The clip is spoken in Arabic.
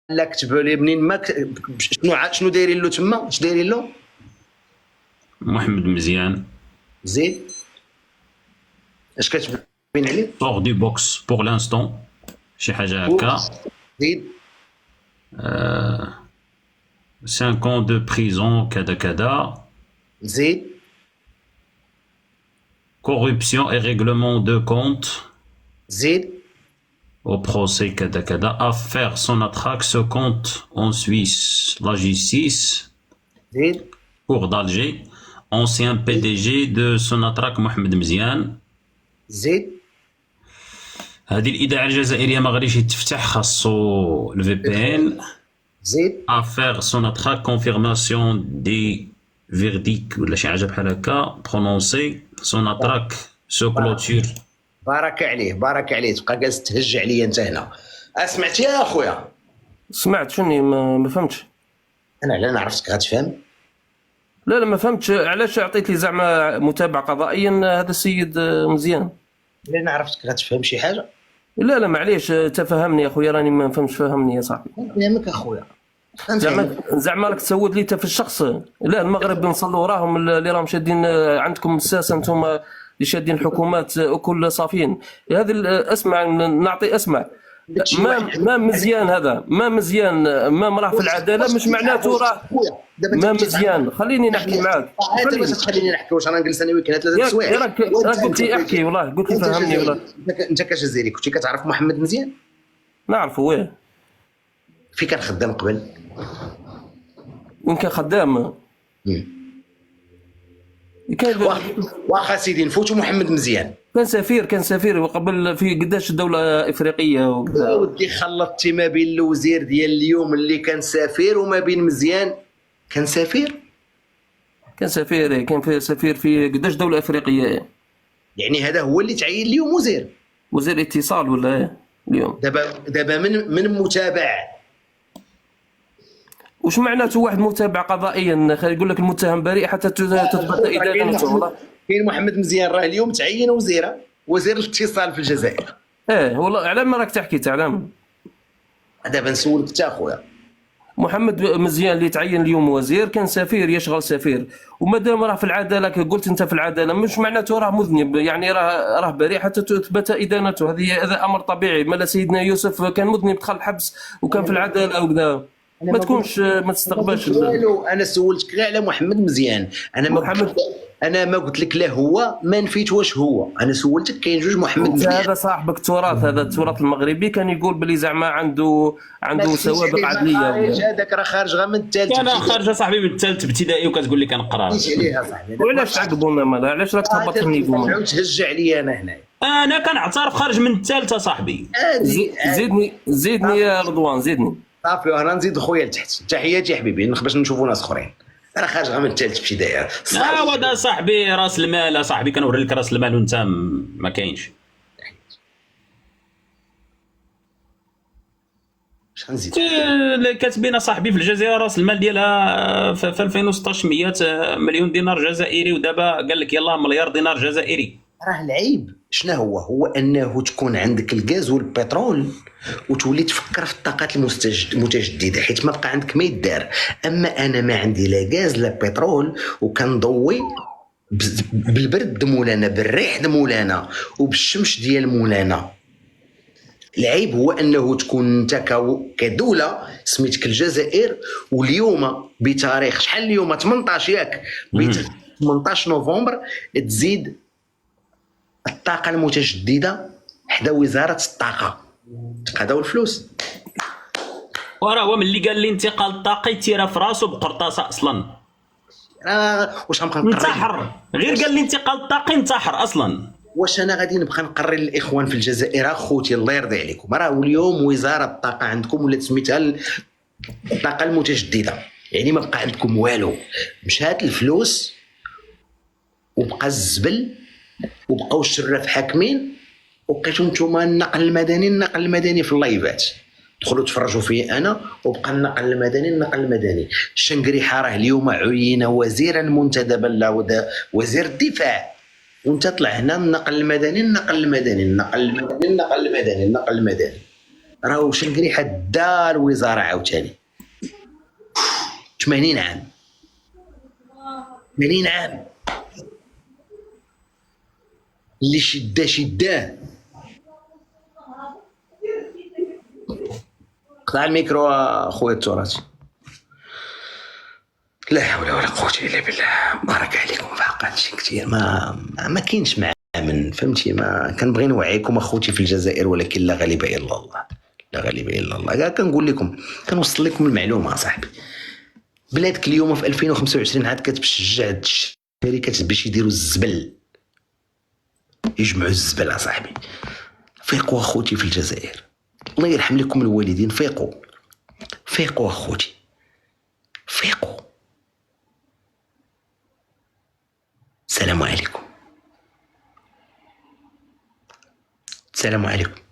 لا كتبوا لي منين ما شنو دايرين له تما؟ اش دايرين له؟ محمد مزيان زيد اش كتبين عليه؟ sort du box pour l'instant شي حاجه هكا. زيد 5 ans de prison كذا كذا. زيد corruption et règlement de compte زيد au procès كذا كذا. affaire Sonatrach se compte en Suisse la justice زيد cour d'Alger. ancien PDG de Sonatrach محمد مزيان. زيد هذه الإذاعة الجزائرية ما غاديش تفتح خاصو الفي بي ان. زيد affaire Sonatrach confirmation des verdicts ولا شي حاجة بحال هكا prononcé. Sonatrach se clôture. بارك عليه بارك عليه، تبقى جالس تهج عليا انت هنا. سمعتي يا اخويا؟ سمعت شني ما فهمتش. انا لا عرفتك غتفهم. لا ما فهمتش علاش عطيت لي زعما متابع قضائيا هذا السيد مزيان. لا انا عرفتك غتفهم شي حاجه. لا معليش تفهمني يا خويا، راني ما فهمتش، فهمني يا صاحبي. فهمك اخويا. زعما راك تسود لي انت في الشخص. لا المغرب نصلوا راهم اللي راهم شادين عندكم الساسه، انتم اللي شادين الحكومات كل صافيين. هذه اسمع نعطي اسمع. ما مزيان هذا، ما مزيان، ما راه في العداله مش معناته راه ما مزيان. خليني نحكي معاك. انت باش تخليني نحكي واش انا نجلس انا وياك 3 سوايع؟ راك قلت لي احكي، والله قلت لي فهمني. والله انت كجزائري كنتي كتعرف محمد مزيان؟ نعرفه. وين في كان خدام قبل؟ وين كان خدام؟ كان واخا سيدي نفوتوا محمد مزيان. كان سفير قبل في قداش دولة إفريقية وكذا. ودي خلطتي ما بين الوزير ديال اليوم اللي كان سفير وما بين مزيان. كان سفير كان سفير في قداش دولة إفريقية. يعني هذا هو اللي تعين اليوم وزير اتصال ولا ايه اليوم؟ دابا من متابع. وش معناته واحد متابع قضائيا؟ يقول لك المتهم بريء حتى تثبت ادانته. والله كاين محمد مزيان راه اليوم تعين وزير الاتصال في الجزائر. والله على ما راك تحكي تعلم. دابا نسولك انت اخويا. محمد مزيان اللي تعين اليوم وزير كان سفير، يشغل سفير، ومادام راه في العداله قلت انت في العداله مش معناته راه مذنب، يعني راه بريء حتى تثبت ادانته. هذا امر طبيعي. مالا سيدنا يوسف كان مذنب دخل الحبس وكان في العداله وكذا. ما تكونش ما تستقبلش. انا سولتك غير على محمد مزيان. انا ما قلت لك لا هو ما نفيت واش هو. انا سولتك كاين جوج محمد مزيان. هذا صاحبك التراث، هذا التراث المغربي كان يقول بلي زعما عنده سوابق عدليه. هذاك راه خارج غير من الثالث. انا خارجه صاحبي من الثالث ابتدائي وكتقول لي كنقرا. عليها صاحبي. وعلاش تعقبونا مالا؟ علاش راك تهبطني دوما؟ تعاود تهج عليا انا هنا. انا كنعترف خارج من الثالثه صاحبي. زيدني يا رضوان زيدني. صافي انا نزيد خويا لتحت. تحياتي حبيبي باش نشوفوا ناس اخرين. انا خارج غير من الثالث ابتدائي. هذا صاحبي راس المال صاحبي، كنوري لك راس المال وانت ما كاينش. اش غنزيد؟ كاتبين صاحبي في الجزائر راس المال ديالها في 2016 100 مليون دينار جزائري، ودابا قال لك يلاه مليار دينار جزائري. راه العيب شنو هو انه تكون عندك الغاز والبترول وتولي تفكر في الطاقات المتجدده، حيت ما بقى عندك ما يدار. اما انا ما عندي لا غاز لا بترول، وكنضوي بالبرد مولانا، بالريح مولانا، وبالشمس ديال مولانا. العيب هو انه تكون انت كدوله سميتك الجزائر، واليوم بتاريخ شحال اليوم 18 ياك 18 نوفمبر تزيد الطاقه المتجدده حدا وزاره الطاقه تقاداو الفلوس. وراه هو ملي قال لي انتقال الطاقي تيرا في راسو بقرطاسه اصلا. واش غنبقى نقرر؟ انتحر، غير قال لي انتقال الطاقي انتحر اصلا. واش انا غادي نبقى نقرر للاخوان في الجزائر؟ اخوتي الله يرضي عليكم، راه اليوم وزاره الطاقه عندكم ولا سميتها الطاقه المتجدده، يعني ما بقى عندكم والو. مشات الفلوس وبقى الزبل وبقاو الشراف حاكمين، وبقيتو نتوما النقل المدني في اللايفات. دخلوا تفرجوا فيه انا، وبقى النقل المدني. الشنقريحه راه اليوم عين وزيرا منتدبا له وزير الدفاع، وانت طلع هنا النقل المدني. راهو شنقريحه دا الوزاره عاوتاني 80 عام 80 عام اللي شداه. قطع الميكرو اخويا التراثي. لا حول ولا قوه الا بالله. بارك عليكم في حق هادشي كثير. ما كاينش من فهمتي. ما كنبغي نوعيكم اخوتي في الجزائر، ولكن لا غالب الا الله. لا غالب الا الله. كاع كنقول لكم، كنوصل لكم المعلومه صاحبي. بلادك اليوم في 2025 عاد كتشجع هاد الشركات باش يديروا الزبل، يجمعوا الزبل اصاحبي. فيقوا اخوتي في الجزائر، الله يرحم لكم الوالدين. فيقوا اخوتي، فيقوا. السلام عليكم. السلام عليكم.